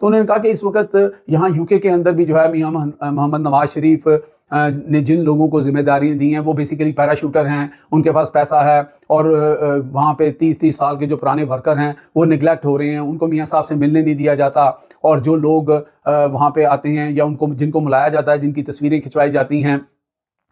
تو انہوں نے کہا کہ اس وقت یہاں UK کے اندر بھی جو ہے میاں محمد نواز شریف نے جن لوگوں کو ذمہ داریاں دی ہیں وہ بیسیکلی پیراشوٹر ہیں، ان کے پاس پیسہ ہے، اور وہاں پہ 30 سال کے جو پرانے ورکر ہیں وہ نگلیکٹ ہو رہے ہیں، ان کو میاں صاحب سے ملنے نہیں دیا جاتا، اور جو لوگ وہاں پہ آتے ہیں یا جن کو ملایا جاتا ہے، جن کی تصویریں کھنچوائی جاتی ہیں،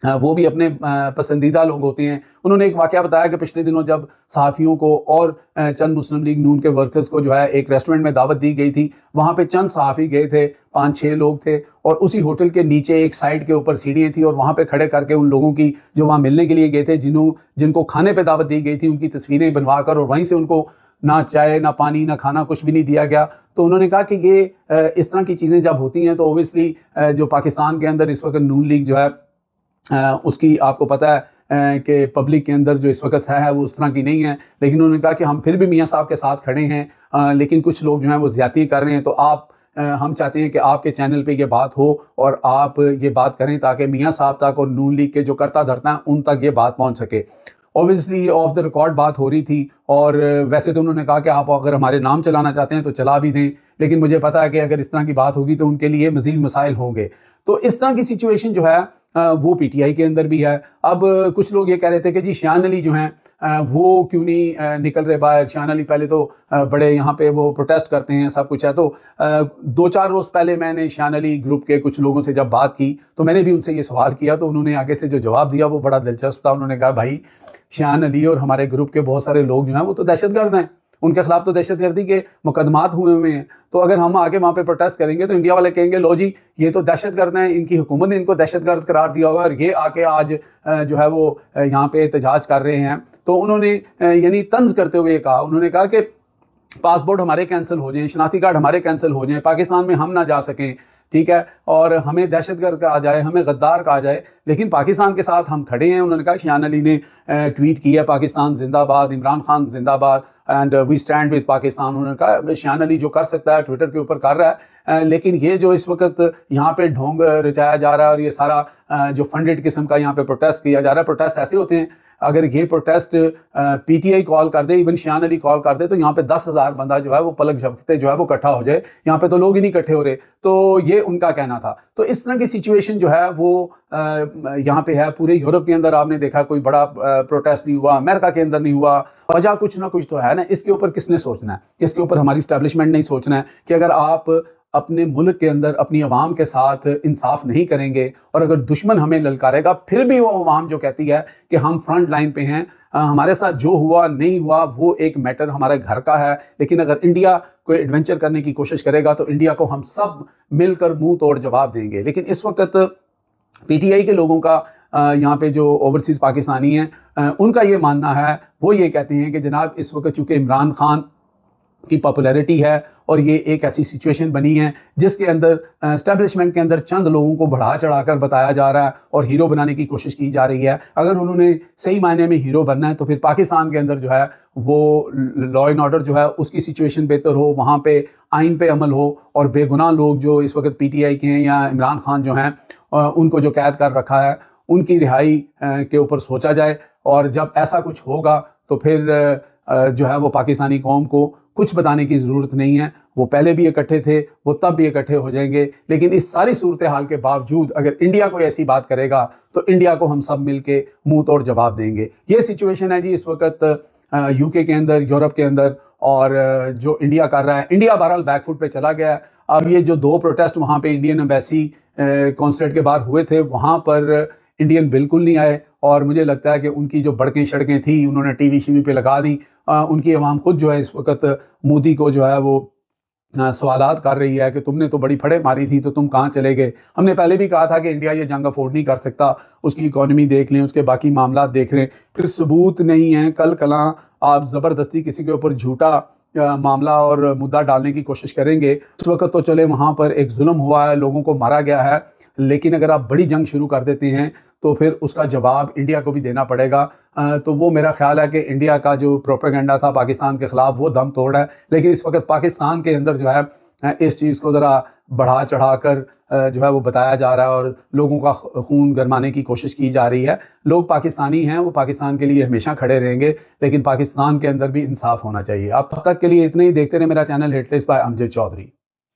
وہ بھی اپنے پسندیدہ لوگ ہوتے ہیں۔ انہوں نے ایک واقعہ بتایا کہ پچھلے دنوں جب صحافیوں کو اور چند مسلم لیگ نون کے ورکرز کو جو ہے ایک ریسٹورنٹ میں دعوت دی گئی تھی، وہاں پہ چند صحافی گئے تھے، 5-6 لوگ تھے، اور اسی ہوٹل کے نیچے ایک سائڈ کے اوپر سیڑھیاں تھیں، اور وہاں پہ کھڑے کر کے ان لوگوں کی جو وہاں ملنے کے لیے گئے تھے، جن کو کھانے پہ دعوت دی گئی تھی، ان کی تصویریں بنوا کر، اور وہیں سے ان کو نہ چائے نہ پانی نہ کھانا کچھ بھی نہیں دیا گیا۔ تو انہوں نے کہا کہ یہ اس طرح کی چیزیں جب ہوتی ہیں تو اوبیسلی جو پاکستان کے اندر اس وقت نون لیگ جو ہے اس کی آپ کو پتہ ہے کہ پبلک کے اندر جو اس وقت سہ ہے وہ اس طرح کی نہیں ہے، لیکن انہوں نے کہا کہ ہم پھر بھی میاں صاحب کے ساتھ کھڑے ہیں، لیکن کچھ لوگ جو ہیں وہ زیادتی کر رہے ہیں، تو ہم چاہتے ہیں کہ آپ کے چینل پہ یہ بات ہو اور آپ یہ بات کریں تاکہ میاں صاحب تک اور نون لیگ کے جو کرتا دھرتا ہیں ان تک یہ بات پہنچ سکے۔ اوبیسلی آف دا ریکارڈ بات ہو رہی تھی، اور ویسے تو انہوں نے کہا کہ آپ اگر ہمارے نام چلانا چاہتے ہیں تو چلا بھی دیں، لیکن مجھے پتا ہے کہ اگر اس طرح کی بات ہوگی تو ان کے لیے مزید مسائل ہوں گے۔ تو اس طرح کی سچویشن جو ہے وہ PTI کے اندر بھی ہے۔ اب کچھ لوگ یہ کہہ رہے تھے کہ جی شیان علی جو ہیں وہ کیوں نہیں نکل رہے باہر، شیان علی پہلے تو بڑے یہاں پہ وہ پروٹیسٹ کرتے ہیں، سب کچھ ہے۔ تو 2-4 روز پہلے میں نے شیان علی گروپ کے کچھ لوگوں سے جب بات کی تو میں نے بھی ان سے یہ سوال کیا، تو انہوں نے آگے سے جو جواب دیا وہ بڑا دلچسپ تھا۔ انہوں نے کہا بھائی شیان علی اور ہمارے گروپ کے بہت سارے لوگ جو ہیں وہ تو دہشت گرد ہیں، ان کے خلاف تو دہشت گردی کے مقدمات ہوئے ہیں، تو اگر ہم آگے وہاں پہ پروٹیسٹ کریں گے تو انڈیا والے کہیں گے لو جی یہ تو دہشت گرد ہیں، ان کی حکومت نے ان کو دہشت گرد قرار دیا ہوا، اور یہ آ کے آج جو ہے وہ یہاں پہ احتجاج کر رہے ہیں۔ تو انہوں نے یعنی طنز کرتے ہوئے کہا، انہوں نے کہا کہ پاسپورٹ ہمارے کینسل ہو جائیں، شناختی کارڈ ہمارے کینسل ہو جائیں، پاکستان میں ہم نہ جا سکیں، ٹھیک ہے، اور ہمیں دہشت گرد کہا جائے، ہمیں غدار کہا جائے، لیکن پاکستان کے ساتھ ہم کھڑے ہیں۔ انہوں نے کہا شیان علی نے ٹویٹ کیا پاکستان زندہ باد، عمران خان زندہ باد، and we stand with Pakistan. انہوں نے کہا شیان علی جو کر سکتا ہے ٹویٹر کے اوپر کر رہا ہے، لیکن یہ جو اس وقت یہاں پہ ڈھونگ رچایا جا رہا ہے اور یہ سارا جو فنڈڈ قسم کا یہاں پہ پروٹیسٹ کیا جا رہا ہے، پروٹیسٹ ایسے ہوتے ہیں اگر یہ پروٹیسٹ PTI کال کر دے، ایون شیان علی کال کر دے، تو یہاں پہ 10,000 بندہ جو ہے وہ پلک جھپکتے جو ہے وہ اکٹھا ہو جائے، یہاں پہ تو لوگ ہی نہیں اکٹھے ہو رہے۔ تو یہ ان کا کہنا تھا۔ تو اس طرح کی سچویشن جو ہے وہ یہاں پہ ہے۔ پورے یورپ کے اندر آپ نے دیکھا کوئی بڑا پروٹیسٹ نہیں ہوا، امریکہ کے اندر نہیں ہوا، وجہ کچھ نہ کچھ تو ہے نا۔ اس کے اوپر کس نے سوچنا ہے؟ اس کے اوپر ہماری اسٹیبلشمنٹ نہیں سوچنا ہے کہ اگر آپ اپنے ملک کے اندر اپنی عوام کے ساتھ انصاف نہیں کریں گے، اور اگر دشمن ہمیں للکارے گا، پھر بھی وہ عوام جو کہتی ہے کہ ہم فرنٹ لائن پہ ہیں، ہمارے ساتھ جو ہوا نہیں ہوا وہ ایک میٹر ہمارے گھر کا ہے، لیکن اگر انڈیا کوئی ایڈونچر کرنے کی کوشش کرے گا تو انڈیا کو ہم سب مل کر منہ توڑ جواب دیں گے۔ لیکن اس وقت PTI کے لوگوں کا یہاں پہ جو اوورسیز پاکستانی ہیں ان کا یہ ماننا ہے، وہ یہ کہتے ہیں کہ جناب اس وقت چونکہ عمران خان کی پاپولیرٹی ہے اور یہ ایک ایسی سچویشن بنی ہے جس کے اندر اسٹیبلشمنٹ کے اندر چند لوگوں کو بڑھا چڑھا کر بتایا جا رہا ہے اور ہیرو بنانے کی کوشش کی جا رہی ہے۔ اگر انہوں نے صحیح معنی میں ہیرو بننا ہے تو پھر پاکستان کے اندر جو ہے وہ لا اینڈ آرڈر جو ہے اس کی سچویشن بہتر ہو، وہاں پہ آئین پہ عمل ہو، اور بے گناہ لوگ جو اس وقت PTI کے ہیں یا عمران خان جو ہیں ان کو جو قید کر رکھا ہے ان کی رہائی کے اوپر سوچا جائے۔ اور جب ایسا کچھ ہوگا تو پھر جو ہے وہ پاکستانی قوم کو کچھ بتانے کی ضرورت نہیں ہے، وہ پہلے بھی اکٹھے تھے، وہ تب بھی اکٹھے ہو جائیں گے۔ لیکن اس ساری صورتحال کے باوجود اگر انڈیا کوئی ایسی بات کرے گا تو انڈیا کو ہم سب مل کے منہ توڑ جواب دیں گے۔ یہ سچویشن ہے جی اس وقت UK کے اندر، یورپ کے اندر، اور جو انڈیا کر رہا ہے، انڈیا بہرحال بیک فٹ پہ چلا گیا ہے۔ اب یہ جو 2 پروٹیسٹ وہاں پہ انڈین ایمبیسی کانسلیٹ کے باہر ہوئے تھے، وہاں پر انڈین بالکل نہیں آئے، اور مجھے لگتا ہے کہ ان کی جو بڑکیں شڑکیں تھیں انہوں نے ٹی وی پہ لگا دی۔ ان کی عوام خود جو ہے اس وقت مودی کو جو ہے وہ سوالات کر رہی ہے کہ تم نے تو بڑی پھڑے ماری تھی تو تم کہاں چلے گئے۔ ہم نے پہلے بھی کہا تھا کہ انڈیا یہ جنگ افورڈ نہیں کر سکتا، اس کی اکانومی دیکھ لیں، اس کے باقی معاملات دیکھ لیں، پھر ثبوت نہیں ہیں، کل کلاں آپ زبردستی کسی کے اوپر جھوٹا معاملہ اور مدعا ڈالنے کی کوشش کریں گے۔ اس وقت تو چلے وہاں پر ایک ظلم ہوا ہے، لوگوں کو مارا گیا ہے، لیکن اگر آپ بڑی جنگ شروع کر دیتے ہیں تو پھر اس کا جواب انڈیا کو بھی دینا پڑے گا۔ تو وہ میرا خیال ہے کہ انڈیا کا جو پروپیگنڈا تھا پاکستان کے خلاف وہ دم توڑ ہے، لیکن اس وقت پاکستان کے اندر جو ہے اس چیز کو ذرا بڑھا چڑھا کر جو ہے وہ بتایا جا رہا ہے اور لوگوں کا خون گرمانے کی کوشش کی جا رہی ہے۔ لوگ پاکستانی ہیں، وہ پاکستان کے لیے ہمیشہ کھڑے رہیں گے، لیکن پاکستان کے اندر بھی انصاف ہونا چاہیے۔ اب تک کے لیے اتنے ہی، دیکھتے رہے میرا channel hit list by Amjad Chaudhry.